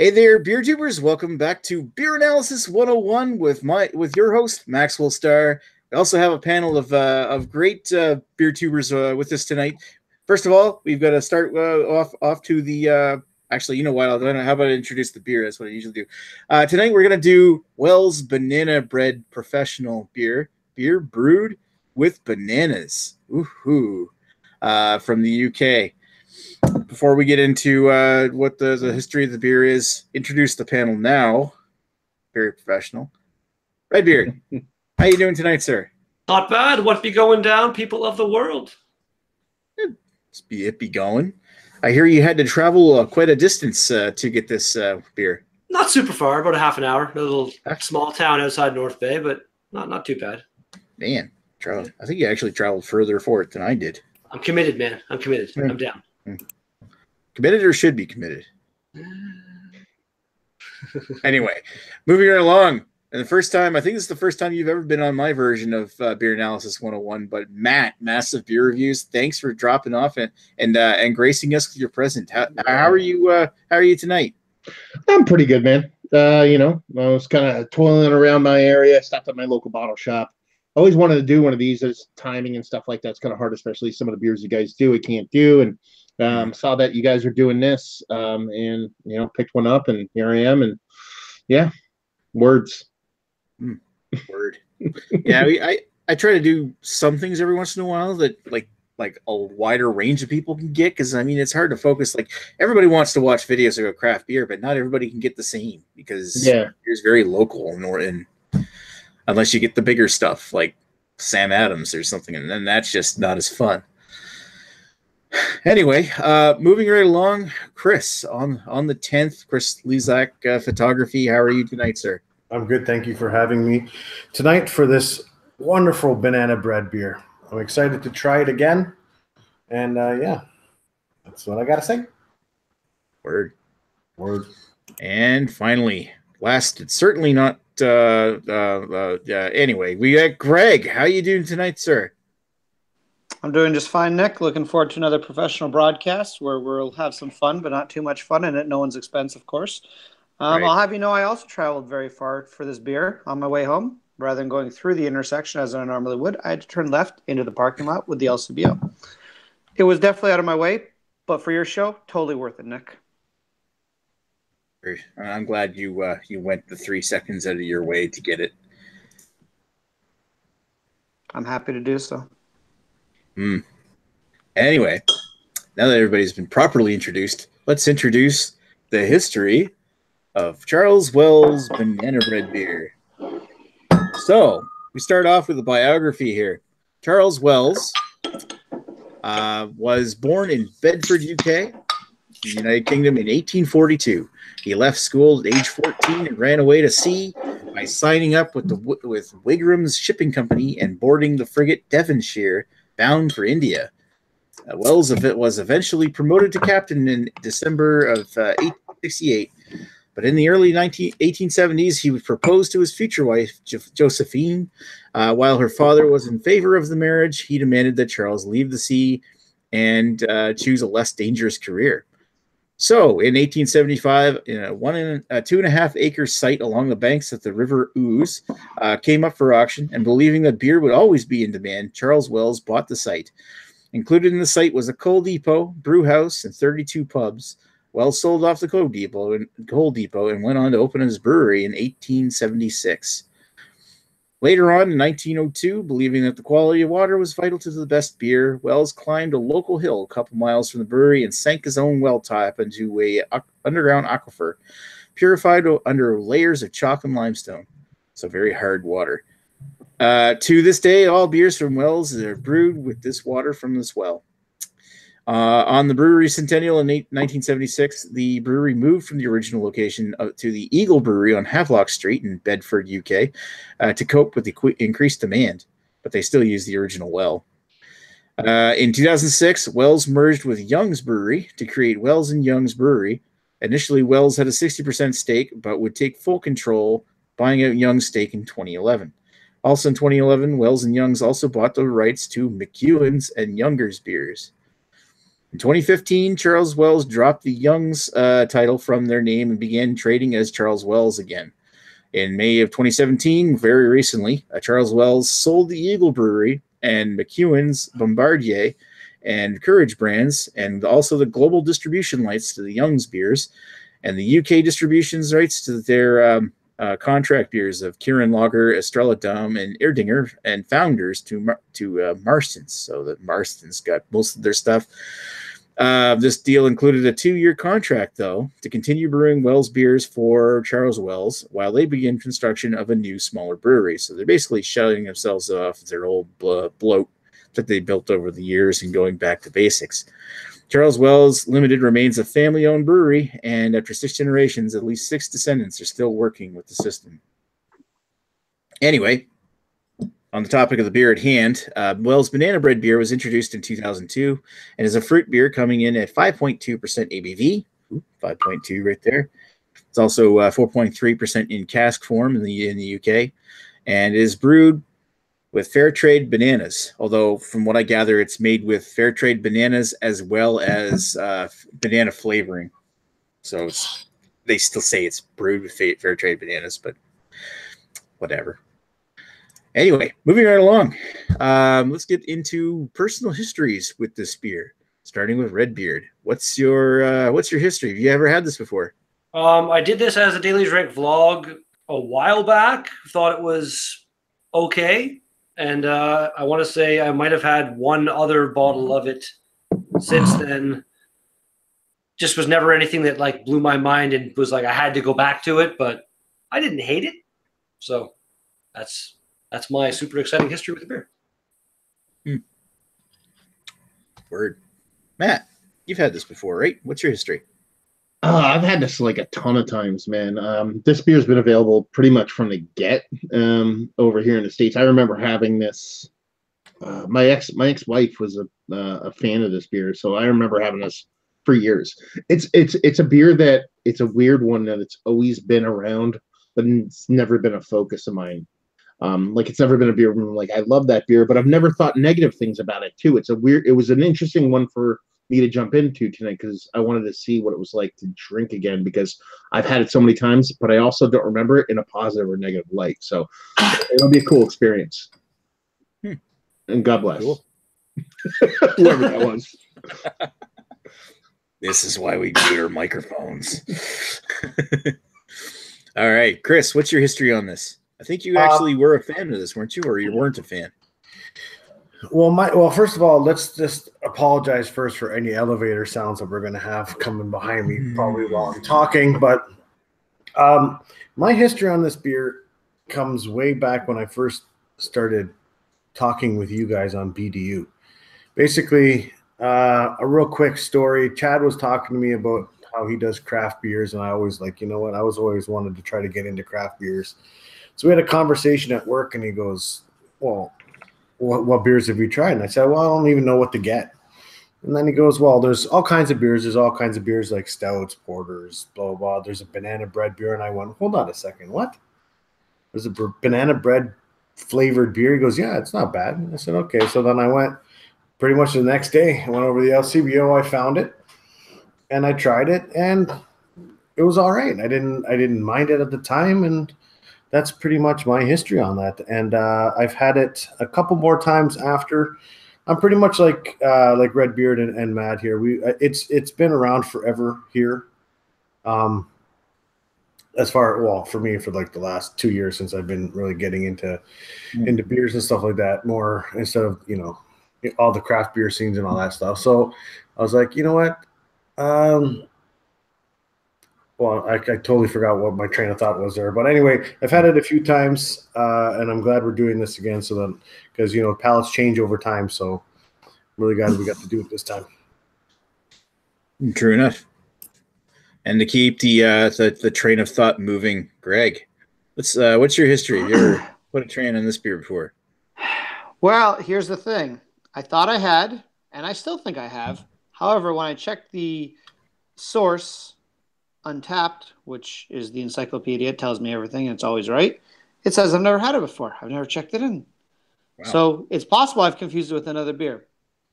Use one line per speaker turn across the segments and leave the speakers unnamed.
Hey there, beer tubers! Welcome back to Beer Analysis 101 with your host Maxwell Starr. We also have a panel of great beer tubers with us tonight. First of all, we've got to start off to the. Actually, you know what? How about I introduce the beer? That's what I usually do. Tonight we're gonna do Wells Banana Bread Professional Beer brewed with bananas. Ooh, from the UK. Before we get into what the history of the beer is, introduce the panel now. Very professional. Redbeard, how you doing tonight, sir?
Not bad. What be going down, people of the world?
It be going. I hear you had to travel quite a distance to get this beer.
Not super far, about a half an hour. A little small town outside North Bay, but not too bad.
Man, I think you actually traveled further for it than I did.
I'm committed, man. I'm committed. I'm down.
Committed or should be committed? Anyway, moving right along. And I think this is the first time you've ever been on my version of Beer Analysis 101. But Matt, Massive Beer Reviews, thanks for dropping off and gracing us with your presence. How are you? How are you tonight?
I'm pretty good, man. I was kind of toiling around my area. Stopped at my local bottle shop. Always wanted to do one of these. There's timing and stuff like that's kind of hard, especially some of the beers you guys do. I can't do, and saw that you guys are doing this, and picked one up, and here I am, and yeah, words.
Word. Yeah, I try to do some things every once in a while that like a wider range of people can get, because I mean it's hard to focus. Like everybody wants to watch videos of craft beer, but not everybody can get the same because beer's very local, and unless you get the bigger stuff like Sam Adams or something, and then that's just not as fun. Anyway, moving right along, Chris on the 10th, Chris Lezak Photography. How are you tonight, sir?
I'm good. Thank you for having me tonight for this wonderful banana bread beer. I'm excited to try it again. And yeah, that's what I got to say.
Word.
Word.
And finally, last, it's certainly not, anyway, we got Greg. How you doing tonight, sir?
I'm doing just fine, Nick. Looking forward to another professional broadcast where we'll have some fun, but not too much fun, and at no one's expense, of course. Right. I'll have you know I also traveled very far for this beer. On my way home, rather than going through the intersection as I normally would, I had to turn left into the parking lot with the LCBO. It was definitely out of my way, but for your show, totally worth it, Nick.
I'm glad you went the 3 seconds out of your way to get it.
I'm happy to do so.
Anyway, now that everybody's been properly introduced, let's introduce the history of Charles Wells Banana Bread beer. So, we start off with a biography here. Charles Wells was born in Bedford, UK, the United Kingdom, in 1842. He left school at age 14 and ran away to sea by signing up with Wigram's Shipping Company and boarding the frigate Devonshire, bound for India. Wells was eventually promoted to captain in December of 1868, but in the early 1870s, he would propose to his future wife, Josephine. While her father was in favor of the marriage, he demanded that Charles leave the sea and choose a less dangerous career. So, in 1875, a 2.5 acre site along the banks of the River Ouse came up for auction, and believing that beer would always be in demand, Charles Wells bought the site. Included in the site was a coal depot, brew house, and 32 pubs. Wells sold off the coal depot and went on to open his brewery in 1876. Later on, in 1902, believing that the quality of water was vital to the best beer, Wells climbed a local hill a couple miles from the brewery and sank his own well tap into an underground aquifer, purified under layers of chalk and limestone. So very hard water. To this day, all beers from Wells are brewed with this water from this well. On the brewery centennial in 1976, the brewery moved from the original location to the Eagle Brewery on Havelock Street in Bedford, UK, to cope with the increased demand, but they still use the original well. In 2006, Wells merged with Young's Brewery to create Wells & Young's Brewery. Initially, Wells had a 60% stake, but would take full control, buying out Young's stake in 2011. Also in 2011, Wells & Young's also bought the rights to McEwen's and Younger's beers. In 2015, Charles Wells dropped the Young's title from their name and began trading as Charles Wells again. In May of 2017, very recently, Charles Wells sold the Eagle Brewery and McEwen's Bombardier and Courage brands, and also the global distribution rights to the Young's beers, and the UK distributions rights to their contract beers of Kirin Lager, Estrella Damm, and Erdinger, and Founders to Marston's. So that Marston's got most of their stuff. This deal included a 2-year contract, though, to continue brewing Wells beers for Charles Wells while they begin construction of a new, smaller brewery. So they're basically shutting themselves off their old bloat that they built over the years and going back to basics. Charles Wells Limited remains a family-owned brewery, and after 6 generations, at least 6 descendants are still working with the system. Anyway, on the topic of the beer at hand, Wells Banana Bread beer was introduced in 2002 and is a fruit beer coming in at 5.2% ABV. 5.2 right there. It's also 4.3% in cask form in the UK, and is brewed with fair trade bananas. Although, from what I gather, it's made with fair trade bananas as well as banana flavoring. So they still say it's brewed with fair trade bananas, but whatever. Anyway, moving right along, let's get into personal histories with this beer, starting with Redbeard. What's your history? Have you ever had this before?
I did this as a Daily Drink vlog a while back. Thought it was okay, and I want to say I might have had one other bottle of it since then. Just was never anything that like blew my mind and was like I had to go back to it, but I didn't hate it. So that's my super exciting history with the beer.
Word. Matt, you've had this before, right? What's your history?
I've had this like a ton of times, man. This beer's been available pretty much from the get over here in the States. I remember having this. My ex-wife was a fan of this beer, so I remember having this for years. It's a beer that it's a weird one that it's always been around, but it's never been a focus of mine. Like it's never been a beer where I'm like, I love that beer, but I've never thought negative things about it too. It was an interesting one for me to jump into tonight because I wanted to see what it was like to drink again because I've had it so many times, but I also don't remember it in a positive or negative light. So it'll be a cool experience. And God bless.
Cool.
Whoever that was.
This is why we do our microphones. All right, Chris, what's your history on this? I think you actually were a fan of this, weren't you? Or you weren't a fan?
Well, first of all, let's just apologize first for any elevator sounds that we're going to have coming behind me probably while I'm talking. But my history on this beer comes way back when I first started talking with you guys on BDU. Basically, a real quick story. Chad was talking to me about how he does craft beers, and I always like, you know what? I was always wanted to try to get into craft beers. So we had a conversation at work, and he goes, well, what beers have you tried? And I said, well, I don't even know what to get. And then he goes, well, there's all kinds of beers. There's all kinds of beers like stouts, porters, blah, blah, blah. There's a banana bread beer. And I went, hold on a second. What? There's a banana bread flavored beer. He goes, yeah, it's not bad. And I said, okay. So then I went pretty much the next day. I went over to the LCBO. I found it, and I tried it, and it was all right. I didn't mind it at the time, and that's pretty much my history on that. And I've had it a couple more times after. I'm pretty much like Redbeard and Matt here. It's been around forever here. For me, for like the last 2 years since I've been really getting into beers and stuff like that more instead of, all the craft beer scenes and all that stuff. So I was like, you know what? I totally forgot what my train of thought was there. But anyway, I've had it a few times, and I'm glad we're doing this again. So then, because, palates change over time. So I'm really glad we got to do it this time.
True enough. And to keep the train of thought moving, Greg, what's your history? You ever put a train on this beer before?
Well, here's the thing. I thought I had, and I still think I have. However, when I checked the source, Untapped, which is the encyclopedia, it tells me everything, and it's always right. It says I've never had it before. I've never checked it in. Wow. So it's possible I've confused it with another beer.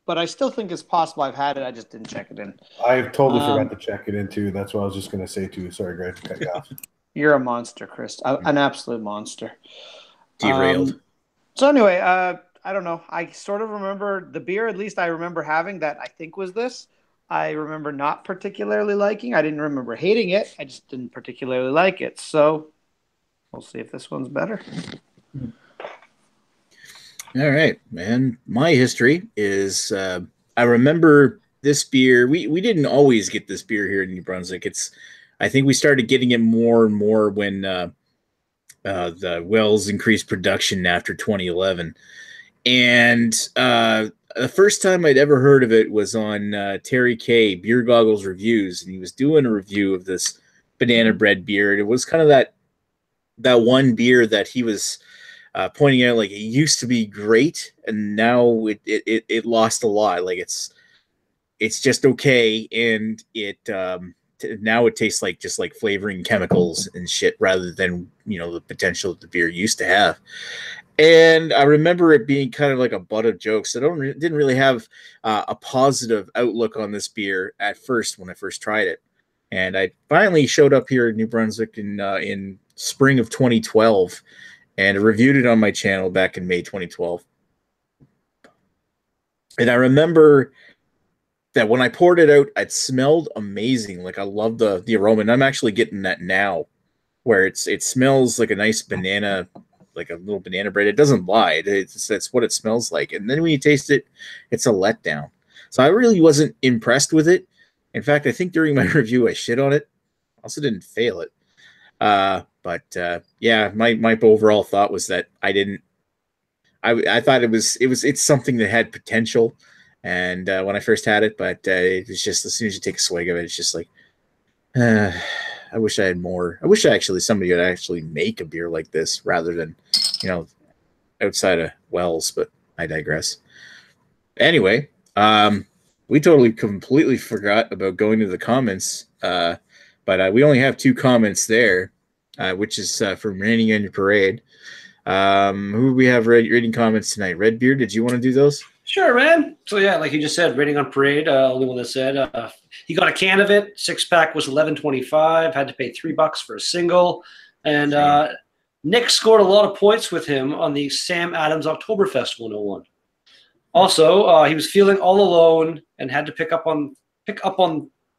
but I still think it's possible I've had it. I just didn't check it in.
I totally forgot to check it in too. That's what I was just going to say too. Sorry, Greg, to cut you off.
You're a monster, Chris. An absolute monster.
Derailed.
So anyway, I don't know. I sort of remember the beer, at least I remember having that I think was this. I remember not particularly liking. I didn't remember hating it. I just didn't particularly like it. So we'll see if this one's better.
All right, man. My history is I remember this beer. We didn't always get this beer here in New Brunswick. I think we started getting it more and more when the Wells increased production after 2011. And the first time I'd ever heard of it was on Terry K, Beer Goggles Reviews, and he was doing a review of this banana bread beer. And it was kind of that one beer that he was pointing out, like, it used to be great, and now it lost a lot. Like it's just okay, and now it tastes like just like flavoring chemicals and shit rather than the potential that the beer used to have. And I remember it being kind of like a butt of jokes. I didn't really have a positive outlook on this beer at first when I first tried it, and I finally showed up here in New Brunswick in spring of 2012. And I reviewed it on my channel back in May 2012. And I remember that when I poured it out, it smelled amazing. Like, I love the aroma. And I'm actually getting that now, where it smells like a nice banana, like a little banana bread. It doesn't lie. That's what it smells like. And then when you taste it, it's a letdown. So I really wasn't impressed with it. In fact, I think during my review, I shit on it. I also didn't fail it. But yeah, my overall thought was that I thought it's something that had potential, and when I first had it, but it was just, as soon as you take a swig of it, it's just like, I wish I had more. I wish somebody would actually make a beer like this rather than outside of Wells. But I digress. Anyway, we completely forgot about going to the comments, but we only have 2 comments there. Which is from Raining on Your Parade. Who we have reading comments tonight? Redbeard, did you want to do those?
Sure, man. So yeah, like you just said, Raining on Parade, only one that said he got a can of it. 6-pack was $11.25. Had to pay $3 for a single. And Nick scored a lot of points with him on the Sam Adams Oktoberfest 101. Also, he was feeling all alone and had to pick up on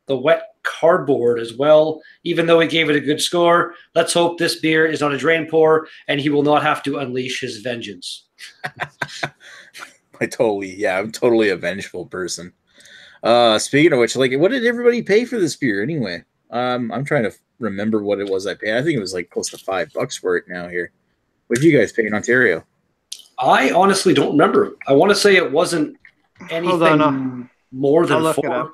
the wet cardboard as well, even though he gave it a good score. Let's hope this beer is not a drain pour and he will not have to unleash his vengeance.
I'm totally a vengeful person. Speaking of which, like, what did everybody pay for this beer anyway? I'm trying to remember what it was I paid. I think it was like close to $5 for it now here. What did you guys pay in Ontario?
I honestly don't remember. I want to say it wasn't anything more than $4.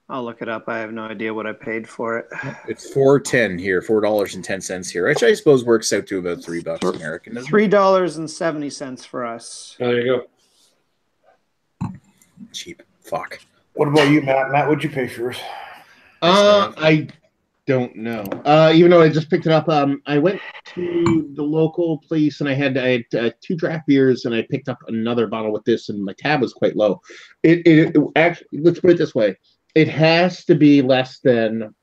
I'll look it up. I have no idea what I paid for it.
It's $4.10 here, $4.10 here, which I suppose works out to about $3 American.
$3.70 for us.
Oh, there you
go. Cheap. Fuck.
What about you, Matt? Matt, what'd you pay for yours?
I don't know. Even though I just picked it up, I went to the local place and I had 2 draft beers and I picked up another bottle with this, and my tab was quite low. It actually, let's put it this way. It has to be less than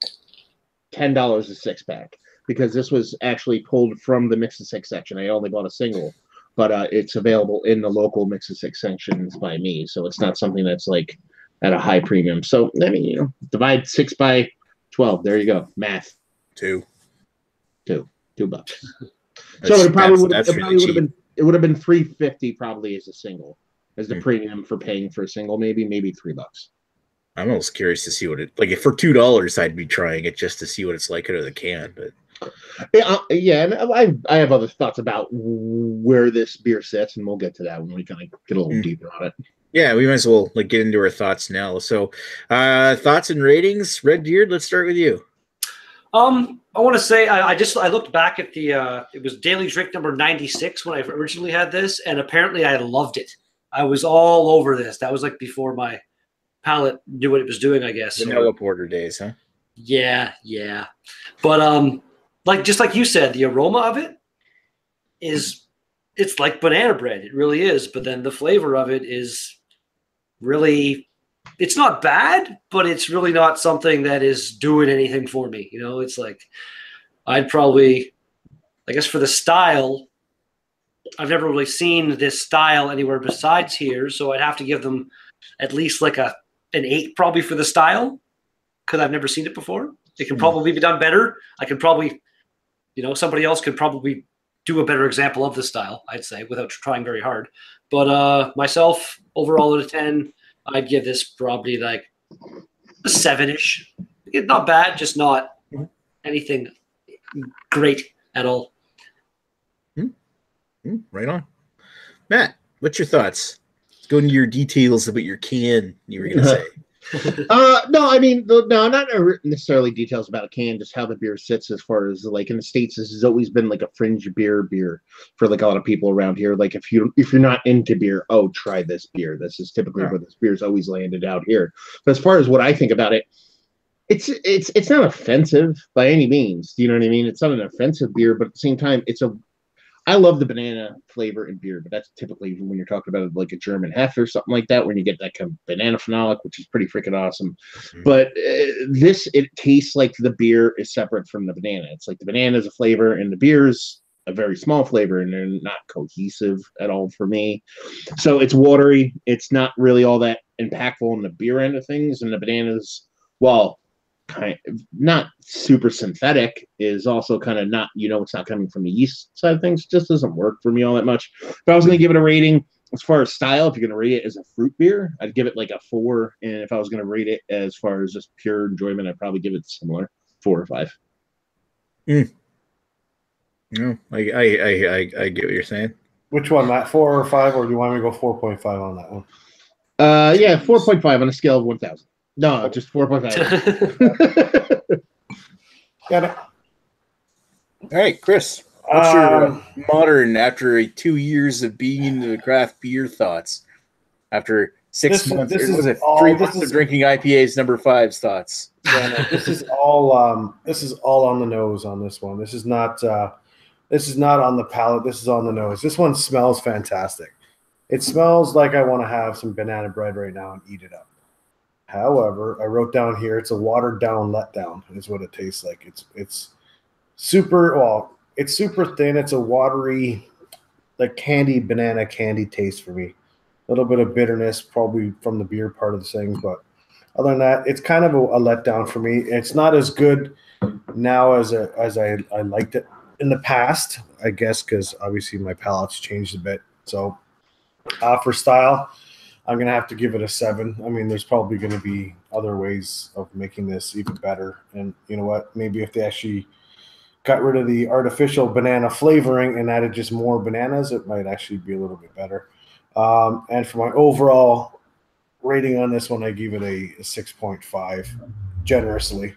$10 a 6-pack, because this was actually pulled from the Mix of 6 section. I only bought a single, but it's available in the local Mix of 6 sections by me. So it's not something that's like at a high premium. So, I mean, divide 6 by 12. There you go. Math. $2. So it probably would have been $3.50 probably as a single, as the premium for paying for a single, maybe $3.
I'm almost curious to see what it like. If for $2, I'd be trying it just to see what it's like out of the can. But
yeah, and I have other thoughts about where this beer sits, and we'll get to that when we kind of get a little deeper on it.
Yeah, we might as well get into our thoughts now. So, thoughts and ratings. Redbeard, let's start with you.
I want to say I looked back at the it was Daily Drink number 96 when I originally had this, and apparently I loved it. I was all over this. That was like before my palate knew what it was doing, I guess.
Vanilla porter days, huh?
Yeah. But just like you said, the aroma of it is it's like banana bread. It really is. But then the flavor of it is really, it's not bad, but it's really not something that is doing anything for me. You know, it's like, I'd probably, I guess for the style, I've never really seen this style anywhere besides here. So I'd have to give them at least like an 8 probably for the style, because I've never seen it before. It can probably be done better. I could probably, you know, somebody else could probably do a better example of the style, I'd say, without trying very hard. But myself, overall out of 10, I'd give this probably like a 7-ish. Not bad, just not anything great at all.
Right on. Matt, what's your thoughts? Let's go into your details about your can, you were going to say.
No, I mean, no, not necessarily details about a can, just how the beer sits. As far as like in the States, this has always been like a fringe beer for like a lot of people around here. Like if you're not into beer, oh, try this beer. This is typically where this beer's always landed out here. But as far as what I think about it, it's not offensive by any means. Do you know what I mean? It's not an offensive beer, but at the same time, I love the banana flavor in beer, but that's typically when you're talking about like a German Hef or something like that, when you get that kind of banana phenolic, which is pretty freaking awesome. Mm-hmm. But it tastes like the beer is separate from the banana. It's like the banana is a flavor and the beer's a very small flavor, and they're not cohesive at all for me. So it's watery. It's not really all that impactful in the beer end of things, and the bananas, well, kind of not super synthetic, is also kind of not, it's not coming from the yeast side of things. It just doesn't work for me all that much. If I was going to give it a rating as far as style, if you're going to rate it as a fruit beer, I'd give it like a 4. And if I was going to rate it as far as just pure enjoyment, I'd probably give it similar, 4 or 5.
No, I get what you're saying.
Which one, Matt? 4 or 5, or do you want me to go 4.5 on that one?
Yeah, 4.5 on a scale of 1,000. No, just 4.5.
Got it.
All right, Chris. What's your modern, after 2 years of being into the craft beer, thoughts? After 6 months, was it 3 months of drinking IPAs, number 5's thoughts?
Yeah, no, this is all on the nose on this one. This is not on the palate. This is on the nose. This one smells fantastic. It smells like I want to have some banana bread right now and eat it up. However, I wrote down here, it's a watered down letdown is what it tastes like. It's super thin. It's a watery, like banana candy taste for me. A little bit of bitterness probably from the beer part of the thing, but other than that, it's kind of a letdown for me. It's not as good now as I liked it in the past, I guess, because obviously my palate's changed a bit. So for style, I'm going to have to give it a 7. I mean, there's probably going to be other ways of making this even better. And you know what? Maybe if they actually got rid of the artificial banana flavoring and added just more bananas, it might actually be a little bit better. And for my overall rating on this one, I give it a 6.5 generously,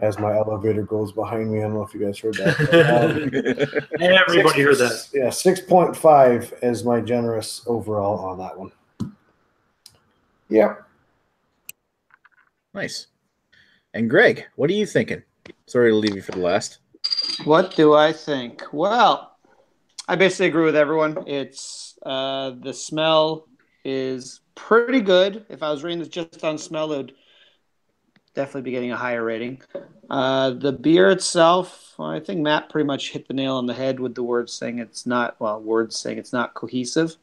as my elevator goes behind me. I don't know if you guys heard that.
Everybody heard that.
Yeah, 6.5 is my generous overall on that one. Yeah.
Nice. And Greg, what are you thinking? Sorry to leave you for the last.
What do I think? Well, I basically agree with everyone. It's the smell is pretty good. If I was rating this just on smell, it would definitely be getting a higher rating. The beer itself, I think Matt pretty much hit the nail on the head with the words saying it's not cohesive.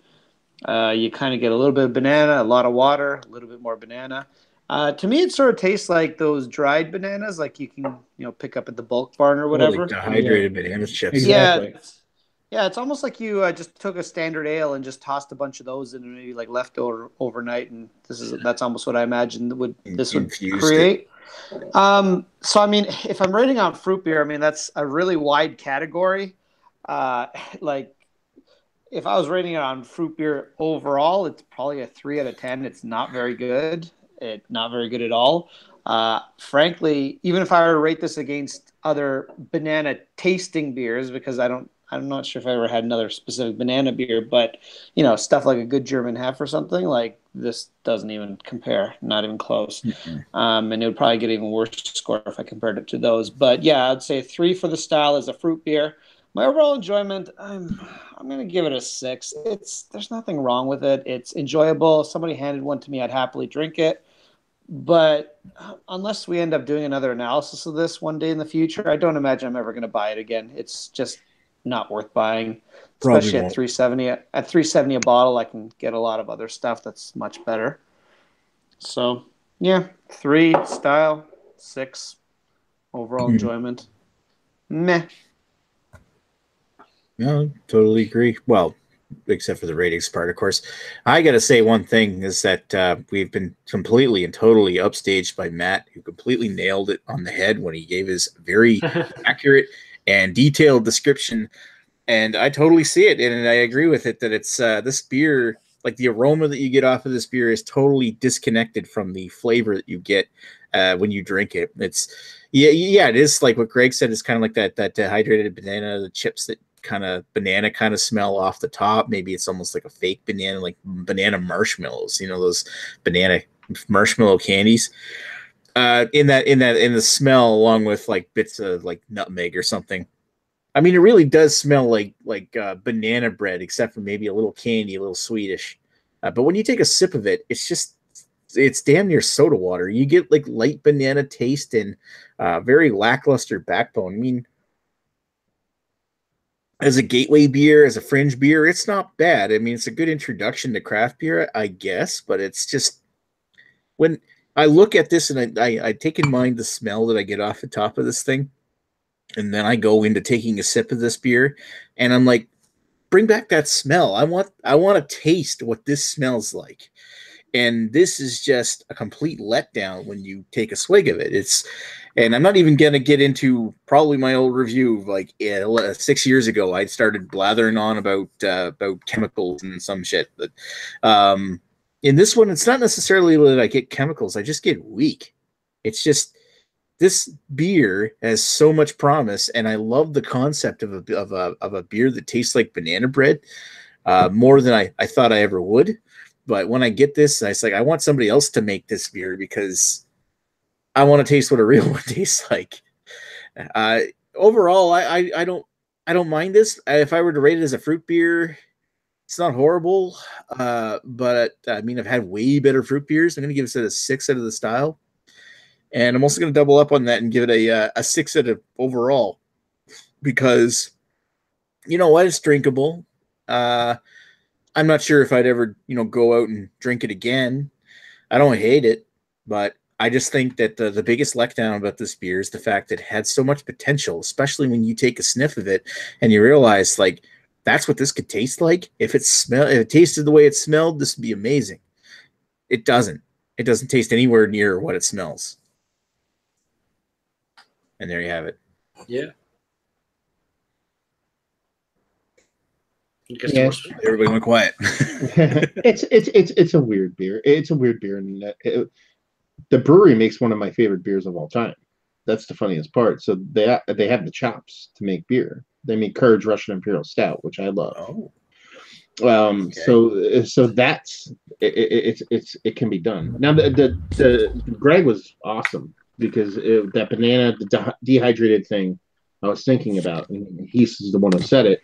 You kind of get a little bit of banana, a lot of water, a little bit more banana. To me, it sort of tastes like those dried bananas, like you can pick up at the bulk barn or whatever.
Like dehydrated banana chips.
Exactly.
Yeah, it's almost like you just took a standard ale and just tossed a bunch of those in, maybe like leftover overnight, and that's almost what I imagine would create. So I mean, if I'm rating on fruit beer, I mean that's a really wide category. Like if I was rating it on fruit beer overall, it's probably a 3 out of 10. It's not very good. It's not very good at all. Frankly, even if I were to rate this against other banana tasting beers, because I'm not sure if I ever had another specific banana beer, but stuff like a good German Hef or something, like this doesn't even compare, not even close. Mm-hmm. And it would probably get even worse score if I compared it to those. But yeah, I'd say 3 for the style as a fruit beer. My overall enjoyment, I'm going to give it a 6. There's nothing wrong with it. It's enjoyable. If somebody handed one to me, I'd happily drink it. But unless we end up doing another analysis of this one day in the future, I don't imagine I'm ever going to buy it again. It's just not worth buying, especially at 370. At 370 a bottle, I can get a lot of other stuff that's much better. So, yeah, 3 style, 6 overall enjoyment. Meh.
No, totally agree. Well, except for the ratings part, of course. I got to say one thing is that we've been completely and totally upstaged by Matt, who completely nailed it on the head when he gave his very accurate and detailed description. And I totally see it, and I agree with it that it's this beer, like the aroma that you get off of this beer is totally disconnected from the flavor that you get when you drink it. It's yeah, it is like what Greg said. It's kind of like that dehydrated banana, the chips that kind of banana kind of smell off the top. Maybe it's almost like a fake banana, like banana marshmallows, you know, those banana marshmallow candies. In the smell, along with like bits of like nutmeg or something. I mean, it really does smell like banana bread, except for maybe a little candy, a little sweetish. But when you take a sip of it, it's damn near soda water. You get like light banana taste and very lackluster backbone. I mean, as a gateway beer, as a fringe beer, it's not bad. I mean, it's a good introduction to craft beer, I guess, but it's just when I look at this and I take in mind the smell that I get off the top of this thing, and then I go into taking a sip of this beer, and I'm like, bring back that smell. I want to taste what this smells like. And this is just a complete letdown when you take a swig of it. And I'm not even going to get into probably my old review. Like 6 years ago, I started blathering on about chemicals and some shit. But in this one, it's not necessarily that I get chemicals. I just get weak. It's just this beer has so much promise, and I love the concept of a beer that tastes like banana bread more than I thought I ever would. But when I get this, it's like I want somebody else to make this beer because I want to taste what a real one tastes like. Overall, I don't mind this. If I were to rate it as a fruit beer, it's not horrible. But I mean, I've had way better fruit beers. I'm going to give it a 6 out of the style, and I'm also going to double up on that and give it a 6 out of overall because you know what, it's drinkable. I'm not sure if I'd ever, go out and drink it again. I don't hate it, but I just think that the biggest letdown about this beer is the fact that it had so much potential, especially when you take a sniff of it and you realize, like, that's what this could taste like. If it tasted the way it smelled, this would be amazing. It doesn't. It doesn't taste anywhere near what it smells. And there you have it.
Yeah.
Yeah.
Everybody went quiet.
It's a weird beer. It's a weird beer, and the brewery makes one of my favorite beers of all time. That's the funniest part. So they have the chops to make beer. They make Courage Russian Imperial Stout, which I love.
Oh.
Okay. So that's it can be done. Now the Greg was awesome because that banana, the dehydrated thing, I was thinking about, and he's the one who said it,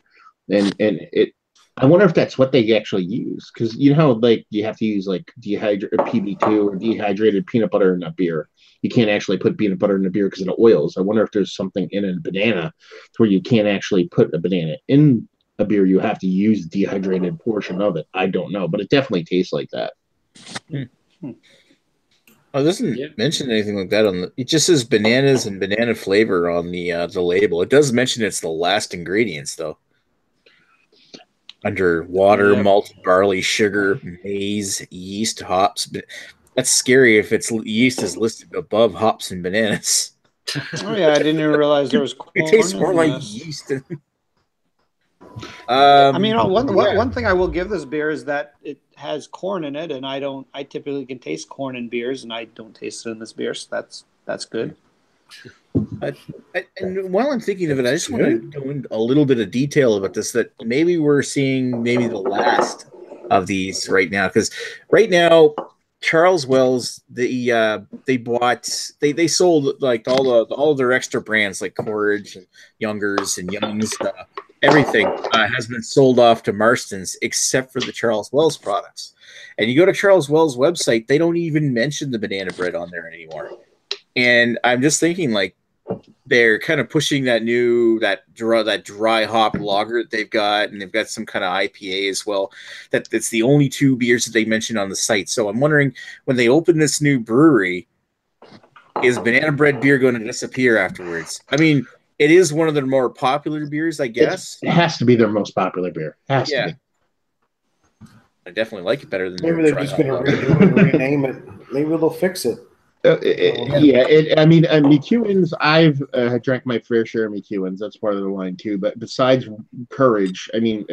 and it. I wonder if that's what they actually use, because you know how like you have to use like PB2 or dehydrated peanut butter in a beer. You can't actually put peanut butter in a beer because it oils. I wonder if there's something in a banana where you can't actually put a banana in a beer. You have to use the dehydrated portion of it. I don't know, but it definitely tastes like that.
Oh, it doesn't mention anything like that on the. It just says bananas and banana flavor on the label. It does mention it's the last ingredients though. Under water, malt, barley, sugar, maize, yeast, hops. That's scary if it's yeast is listed above hops and bananas.
Oh yeah, I didn't even realize there was corn.
It tastes more like yeast.
I mean, one thing I will give this beer is that it has corn in it, and I typically can taste corn in beers, and I don't taste it in this beer, so that's good.
And while I'm thinking of it, I just want to go into a little bit of detail about this, that maybe we're seeing the last of these right now, because right now Charles Wells, they sold like all of their extra brands like Courage and Youngers and Youngs everything has been sold off to Marston's except for the Charles Wells products. And you go to Charles Wells' website, they don't even mention the banana bread on there anymore. And I'm just thinking, like, they're kind of pushing that dry hop lager that they've got, and they've got some kind of IPA as well. That's the only two beers that they mentioned on the site. So I'm wondering, when they open this new brewery, is banana bread beer going to disappear afterwards? I mean, it is one of their more popular beers, I guess.
It has to be their most popular beer. Has to be.
I definitely like it better than
maybe they're just going to redo it and rename it. Maybe they'll fix it.
I mean, McEwen's, I've drank my fair share of McEwen's. That's part of the line too. But besides Courage, I mean,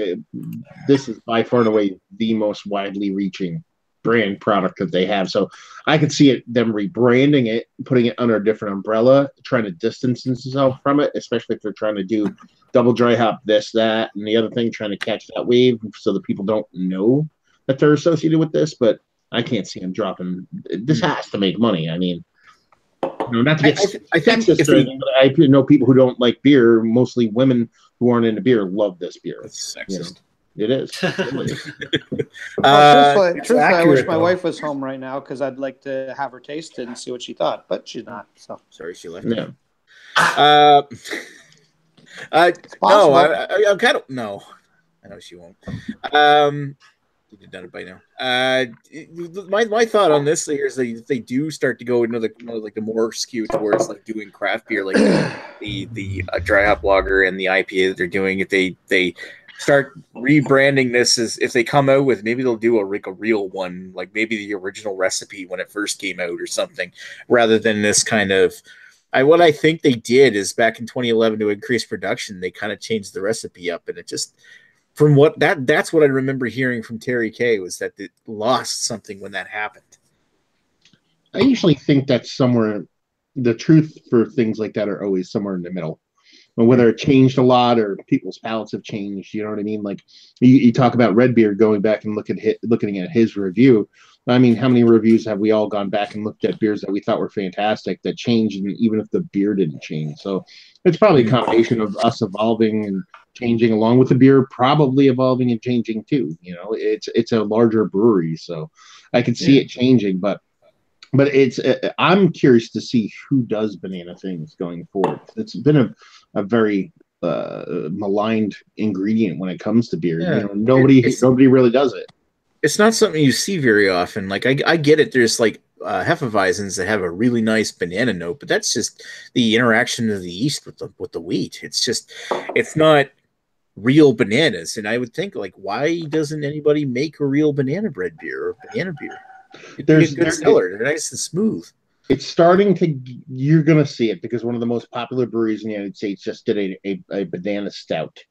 this is by far and away the most widely reaching brand product that they have. So I could see them rebranding it, putting it under a different umbrella, trying to distance themselves from it, especially if they're trying to do double dry hop this, that, and the other thing, trying to catch that wave so that people don't know that they're associated with this. But I can't see them dropping. This has to make money. I mean, not to get sexist or anything, but I know people who don't like beer, mostly women who aren't into beer, love this beer.
It's sexist.
It is.
Truthfully,
accurate,
I wish my
though.
wife was home right now because I'd like to have her taste it and see what she thought, but she's not. So
Sorry, she left.
Yeah.
No, I'm kind of no. I know she won't. You'd have done it by now. My thought on this here is that they do start to go into the more skew towards like doing craft beer, like the dry hop lager and the IPA that they're doing. If they start rebranding this, as if they come out with, maybe they'll do a real one, like maybe the original recipe when it first came out or something, rather than this kind of. What I think they did is back in 2011 to increase production, they kind of changed the recipe up, and it just. From that's what I remember hearing from Terry Kay, was that it lost something when that happened.
I usually think that's somewhere. The truth for things like that are always somewhere in the middle. But whether it changed a lot or people's palates have changed, you know what I mean? Like you talk about Red Beard, going back and looking at his review. I mean, how many reviews have we all gone back and looked at beers that we thought were fantastic that changed, and even if the beer didn't change? So it's probably a combination of us evolving and changing along with the beer, probably evolving and changing too. You know, it's a larger brewery, so I can see it changing, but it's I'm curious to see who does banana things going forward. It's been a very maligned ingredient when it comes to beer.
Yeah.
You know, nobody really does it.
It's not something you see very often. Like I get it. There's like Hefeweizens that have a really nice banana note, but that's just the interaction of the yeast with the wheat. It's not real bananas. And I would think, like, why doesn't anybody make a real banana bread beer or banana beer? There's a good seller. They're nice and smooth.
It's starting to. You're going to see it because one of the most popular breweries in the United States just did a banana stout.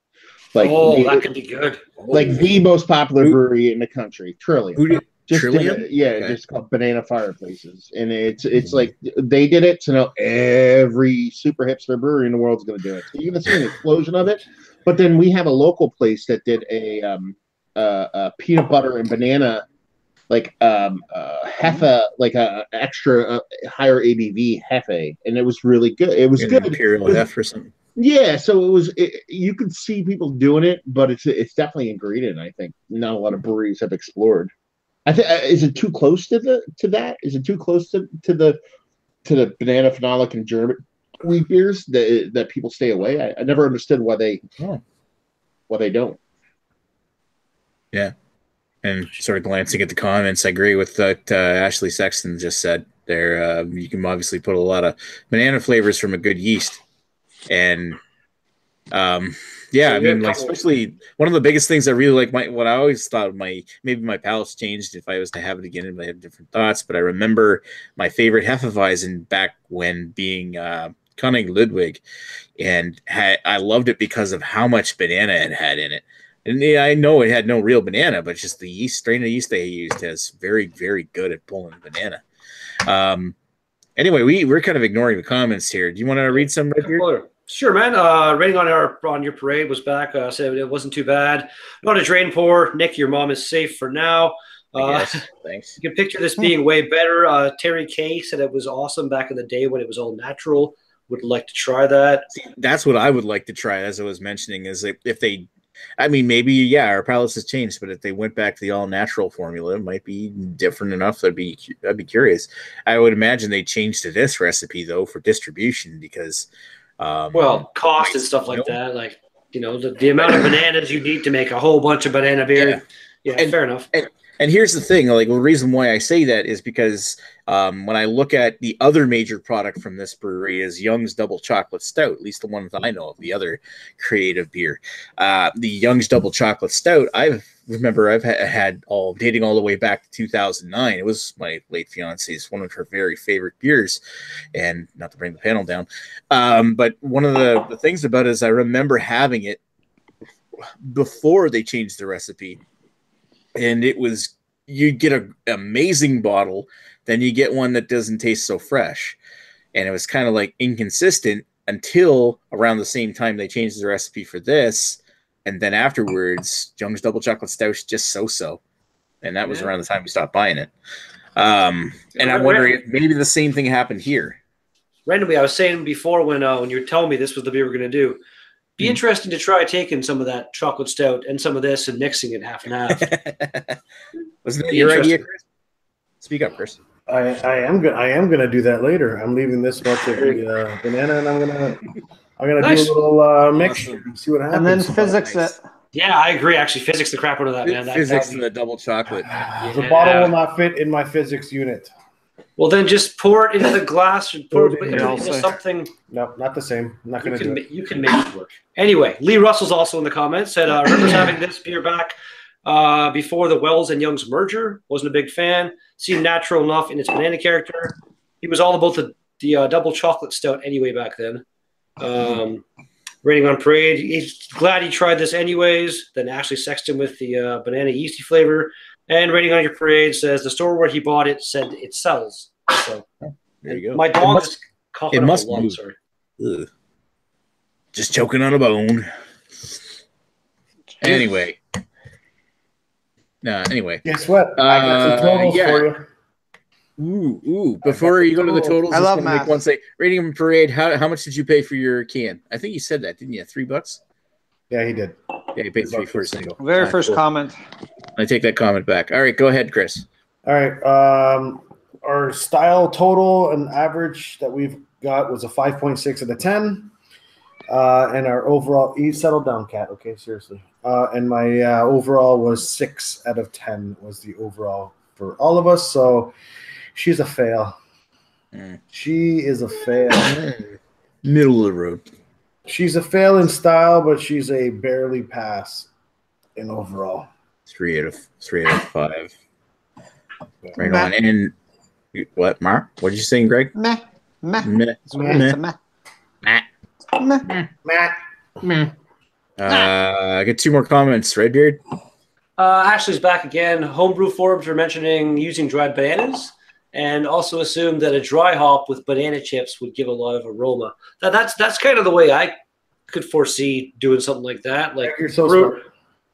Like,
that could be good.
Like the most popular brewery in the country, Trillium.
Who did
Trillium?
Okay.
Just called Banana Fireplaces, and it's like they did it. So now every super hipster brewery in the world is going to do it. So you're going to see an explosion of it. But then we have a local place that did a peanut butter and banana, like hefe, like a extra higher ABV hefe, and it was really good. It was good.
Imperial Hef or something.
Yeah, so you could see people doing it, but it's definitely an ingredient. I think not a lot of breweries have explored. I think is it too close to that? Is it too close to the banana phenolic and German wheat beers that people stay away? I never understood why they don't.
Yeah, and sort of glancing at the comments, I agree with what Ashley Sexton just said. There, you can obviously put a lot of banana flavors from a good yeast. And I mean, like, especially one of the biggest things I really like, what I always thought maybe my palate's changed if I was to have it again, and I have different thoughts, but I remember my favorite Hefeweizen back when being König Ludwig, and I loved it because of how much banana it had in it. And I know it had no real banana, but just the strain of yeast they used is very, very good at pulling banana. Anyway, we're kind of ignoring the comments here. Do you want to read some right here?
Sure, man. Rating on your parade was back. Said it wasn't too bad. Not a drain pour. Nick, your mom is safe for now.
Thanks.
You can picture this being way better. Terry Kay said it was awesome back in the day when it was all natural. would like to try that.
See, that's what I would like to try, as I was mentioning, is if they, I mean, maybe, yeah, our palates has changed, but if they went back to the all-natural formula, it might be different enough. I'd be curious. I would imagine they changed to this recipe, though, for distribution, because...
well, cost and stuff like that. Like, you know, the amount of bananas you need to make a whole bunch of banana beer. Yeah, fair enough.
And here's the thing, like, the reason why I say that is because when I look at the other major product from this brewery is Young's Double Chocolate Stout, at least the one that I know of, the other creative beer. The Young's Double Chocolate Stout, I've had dating all the way back to 2009. It was my late fiance's, one of her very favorite beers, and not to bring the panel down. But one of the things about it is I remember having it before they changed the recipe. And it was, you get an amazing bottle, then you get one that doesn't taste so fresh. And it was kind of like inconsistent until around the same time they changed the recipe for this. And then afterwards, Young's Double Chocolate Stout's just so-so. And that was around the time we stopped buying it. And I'm wondering if maybe the same thing happened here.
Randomly, I was saying before when you were telling me this was the beer we're going to do, be interesting to try taking some of that chocolate stout and some of this and mixing it half and half.
Wasn't that your idea, Chris? Speak up, Chris.
I am gonna do that later. I'm leaving this much of the banana, and I'm gonna nice. Do a little mix and see what happens.
And then physics it.
Yeah, I agree. Actually, physics the crap out of that, man.
Physics in the double chocolate.
The bottle will not fit in my physics unit.
Well, then just pour it into the glass and pour it into something.
No, not the same. I'm not going to do it.
You can make it work. Anyway, Lee Russell's also in the comments. Said, remembers having this beer back before the Wells and Young's merger. Wasn't a big fan. Seemed natural enough in its banana character. He was all about the double chocolate stout anyway back then. Rating on Parade. He's glad he tried this anyways. Then Ashley sexed him with the banana yeasty flavor. And Rating on Your Parade says the store where he bought it said it sells. So
there you go.
My dog is coughing up a lung, sorry.
Just choking on a bone. Anyway.
Guess what? I got some totals for you.
Ooh. Before you go to the totals,
I love math.
Make one say, Rating on Parade, how much did you pay for your can? I think you said that, didn't you? $3?
Yeah, he did.
Yeah, he paid $3 for a single.
Very first comment.
I take that comment back. All right, go ahead, Chris.
All right. Our style total and average that we've got was a 5.6 out of 10. And our overall, you settled down, Kat. Okay, seriously. And my overall was 6 out of 10 was the overall for all of us. So she's a fail. She is a fail.
Middle of the road.
She's a fail in style, but she's a barely pass in overall.
3 out of 5. Right on. And what, Mar? What did you say, Greg?
Meh.
I got 2 more comments. Redbeard.
Ashley's back again. Homebrew forums are mentioning using dried bananas, and also assumed that a dry hop with banana chips would give a lot of aroma. That's kind of the way I could foresee doing something like that. Like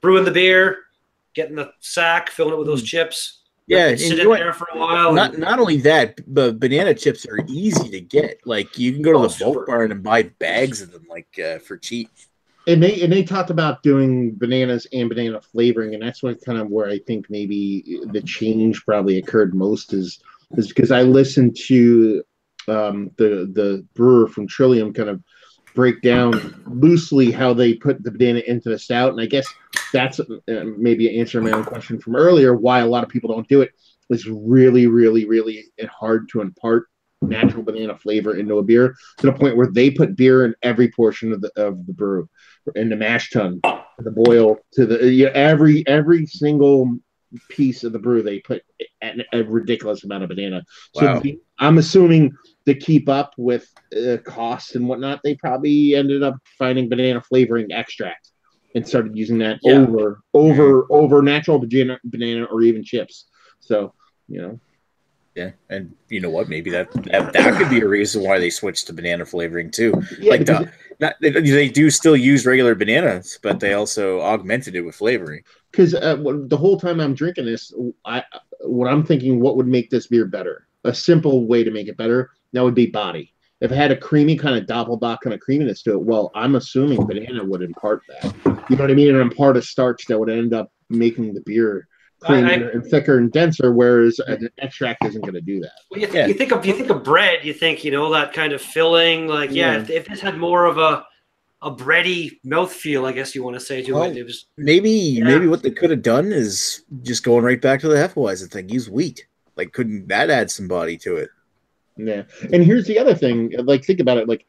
brewing the beer, getting the sack, filling it with those chips.
Yeah,
sit in there for a while.
Not only that, but banana chips are easy to get. Like you can go to the bulk barn and buy bags of them, like for cheap.
And they talked about doing bananas and banana flavoring, and that's what kind of where I think maybe the change probably occurred most is because I listened to the brewer from Trillium kind of break down loosely how they put the banana into the stout, and I guess that's maybe answering my own question from earlier why a lot of people don't do it. It's really, really, really hard to impart natural banana flavor into a beer to the point where they put beer in every portion of the brew, in the mash tun, the boil, to the every single piece of the brew they put a ridiculous amount of banana.
Wow.
So I'm assuming to keep up with costs and whatnot, they probably ended up finding banana flavoring extract and started using that over natural banana or even chips. So
yeah, and you know what? Maybe that could be a reason why they switched to banana flavoring too. Yeah, like they do still use regular bananas, but they also augmented it with flavoring.
Because the whole time I'm drinking this, what I'm thinking, what would make this beer better? A simple way to make it better, that would be body. If it had a creamy kind of doppelbock kind of creaminess to it, well, I'm assuming banana would impart that. You know what I mean? And impart a starch that would end up making the beer creamier and thicker and denser, whereas an extract isn't going to do that.
Well, you think of bread, you think, that kind of filling. Like, if this had more of a bready mouthfeel, I guess you want to say to it. It was
maybe what they could have done is just going right back to the Hefeweizen thing. Use wheat. Like, couldn't that add some body to it?
Yeah. And here's the other thing. Like, think about it. Like,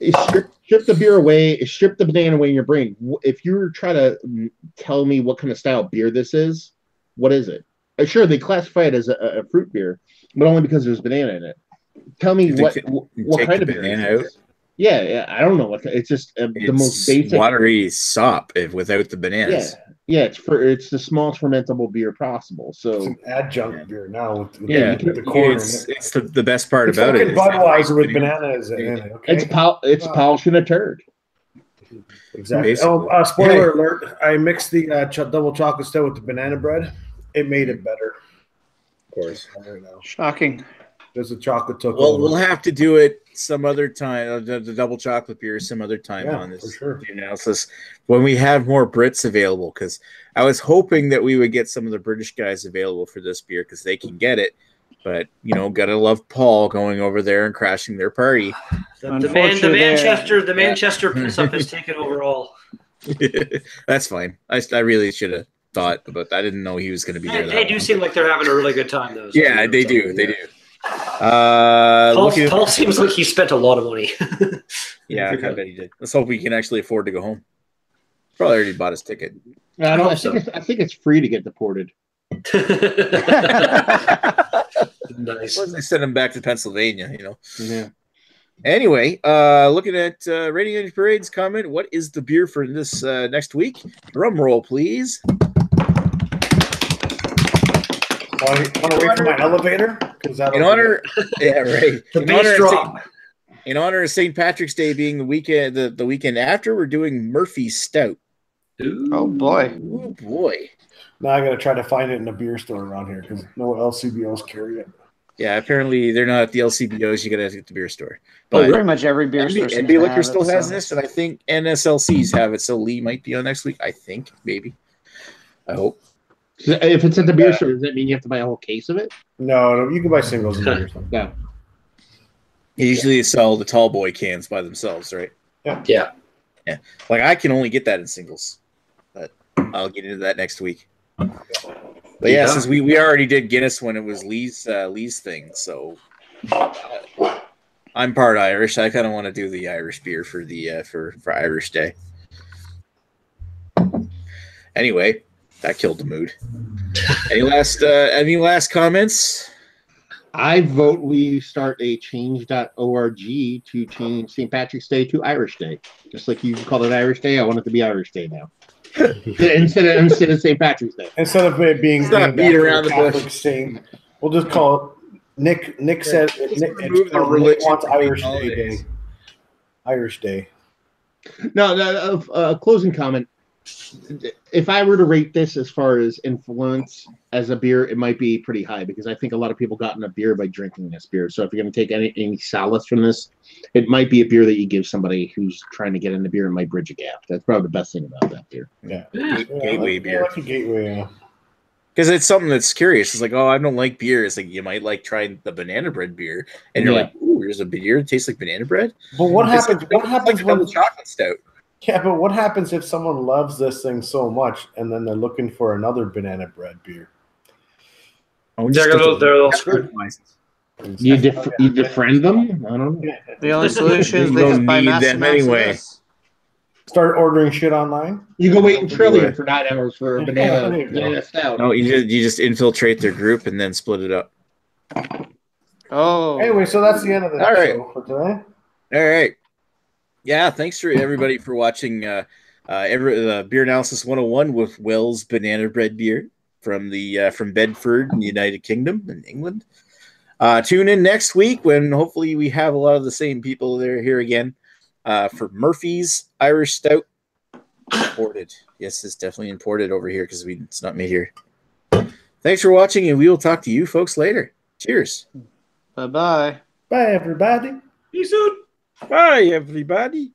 strip the beer away, strip the banana away in your brain. If you're trying to tell me what kind of style beer this is, what is it? Sure, they classify it as a fruit beer, but only because there's banana in it. Tell me what kind of banana it is. Yeah, I don't know what it's just the most basic
watery sop without the bananas.
Yeah, it's the smallest fermentable beer possible. So
it's an adjunct beer now. With
the corn. It's the best part about it.
Budweiser with bananas in it. Okay?
It's polishing a turd.
Exactly. Oh, spoiler alert! I mixed the double chocolate stout with the banana bread. It made it better. Of course.
Shocking.
There's a chocolate took
Well,
over.
we'll have to do it some other time. The double chocolate beer some other time on this
for sure.
analysis when we have more Brits available. Because I was hoping that we would get some of the British guys available for this beer because they can get it. But gotta love Paul going over there and crashing their party.
The Manchester piss up has taken over all.
That's fine. I really should have thought about that. I didn't know he was going to be there.
They do seem like they're having a really good time, though.
Yeah, they do. They do.
Paul seems like he spent a lot of money.
Yeah, I bet he did. Let's hope we can actually afford to go home. Probably already bought his ticket.
I think it's free to get deported.
Nice.
They send him back to Pennsylvania,
Yeah.
Anyway, looking at Rating Energy Parade's comment, what is the beer for this next week? Drum roll, please.
Want to wait for my elevator?
In honor,
The bass drop.
In honor of St. Patrick's Day being the weekend, the weekend after, we're doing Murphy's Stout.
Ooh. Oh boy!
Oh boy!
Now I got to try to find it in a beer store around here because no LCBOs carry it.
Yeah, apparently they're not at the LCBOs. You got to get the beer store. But
pretty much every beer store.
NB Liquor still has this, and I think NSLCs have it. So Lee might be on next week. I think, maybe. I hope.
So if it's at the beer store, does that mean you have to buy a whole case of it?
No, you can buy singles in the beer store.
Yeah.
Usually they sell the tall boy cans by themselves, right?
Yeah.
Like I can only get that in singles, but I'll get into that next week. But yeah, since we already did Guinness when it was Lee's thing, so I'm part Irish. I kind of want to do the Irish beer for the for Irish Day. Anyway, that killed the mood. Any last comments?
I vote we start a change.org to change St. Patrick's Day to Irish Day. Just like you call it Irish Day, I want it to be Irish Day now. instead of St. Patrick's Day.
Instead of it being
beat around the bush.
Saint, we'll just call it Nick said Nick wants Irish Day. Irish Day.
No, closing comment. If I were to rate this as far as influence as a beer, it might be pretty high because I think a lot of people got in a beer by drinking this beer. So if you're going to take any solace from this, it might be a beer that you give somebody who's trying to get in the beer and might bridge a gap. That's probably the best thing about that beer.
Yeah.
Gateway beer.
Like a gateway, yeah.
Because it's something that's curious. It's like, oh, I don't like beer. It's like you might like trying the banana bread beer, and you're like, ooh, there's a beer that tastes like banana bread.
But what happens? What happens when
the chocolate stout?
Yeah, but what happens if someone loves this thing so much and then they're looking for another banana bread beer?
Oh,
they're all screwed.
You defriend them? I don't know.
The only solution is they just buy massive
anyway.
Start ordering shit online.
You go wait in Trillium for 9 hours for a banana stout.
No, you just infiltrate their group and then split it up.
Oh.
Anyway, so that's the end of the show for today.
All right. Yeah, thanks for everybody for watching Beer Analysis 101 with Wells Banana Bread beer from Bedford in the United Kingdom in England. Tune in next week when hopefully we have a lot of the same people there here again for Murphy's Irish Stout. Imported. Yes, it's definitely imported over here because it's not made here. Thanks for watching, and we will talk to you folks later. Cheers.
Bye-bye.
Bye, everybody.
See you soon.
Bye, everybody.